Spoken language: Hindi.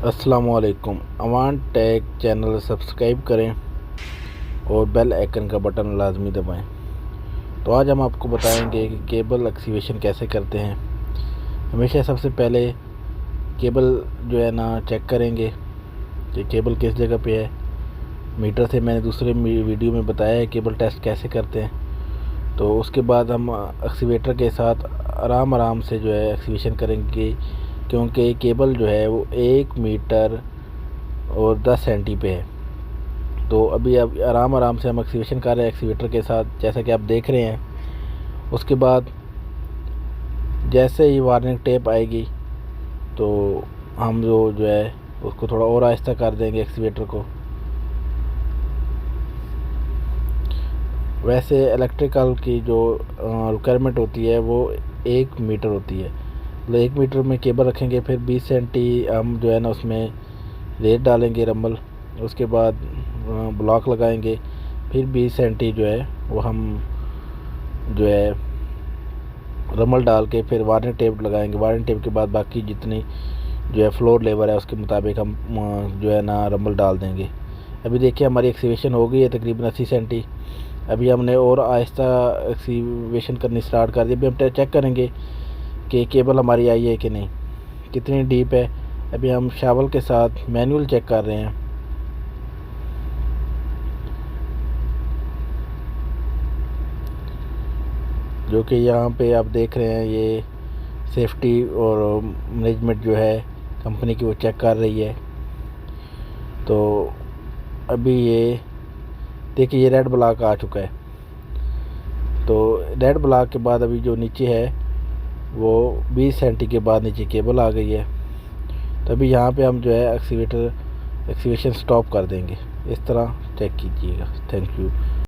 अस्सलामुअलैकुम। अवान टेक चैनल सब्सक्राइब करें और बेल आइकन का बटन लाजमी दबाएं। तो आज हम आपको बताएंगे कि केबल एक्टिवेशन कैसे करते हैं। हमेशा सबसे पहले केबल जो है ना चेक करेंगे कि केबल किस जगह पे है। मीटर से मैंने दूसरे वीडियो में बताया है केबल टेस्ट कैसे करते हैं। तो उसके बाद हम एक्सीवेटर के साथ आराम से जो है एक्टिवेशन करेंगे, क्योंकि केबल जो है वो 1 मीटर और 10 सेंटी पे है। तो अभी अब आराम से हम एक्टिवेशन कर रहे हैं एक्सीवेटर के साथ, जैसा कि आप देख रहे हैं। उसके बाद जैसे ही वार्निंग टेप आएगी तो हम जो है उसको थोड़ा और आहिस्ता कर देंगे एक्सीवेटर को। वैसे इलेक्ट्रिकल की जो रिक्वायरमेंट होती है वो 1 मीटर होती है। मतलब 1 मीटर में केबल रखेंगे, फिर 20 सेंटी हम जो है ना उसमें रेत डालेंगे रम्बल। उसके बाद ब्लॉक लगाएंगे, फिर 20 सेंटी जो है वो हम जो है रम्बल डाल के फिर वार्निंग टेप लगाएंगे। वार्निंग टेप के बाद बाकी जितनी जो है फ्लोर लेवल है उसके मुताबिक हम जो है ना रम्बल डाल देंगे। अभी देखिए हमारी एक्सीवेशन हो गई है तकरीबन 80 सेंटी। अभी हमने और आहिस्ता एक्सीवेशन करनी स्टार्ट कर दी। अभी हम चेक करेंगे कि केबल हमारी आई है कि नहीं, कितनी डीप है। अभी हम शावल के साथ मैनुअल चेक कर रहे हैं। जो कि यहाँ पे आप देख रहे हैं, ये सेफ्टी और मैनेजमेंट जो है कंपनी की वो चेक कर रही है। तो अभी ये देखिए ये रेड ब्लॉक आ चुका है। तो रेड ब्लॉक के बाद अभी जो नीचे है वो 20 सेंटी के बाद नीचे केबल आ गई है। तो अभी यहाँ पे हम जो है एक्सीवेशन स्टॉप कर देंगे। इस तरह चेक कीजिएगा। Thank you.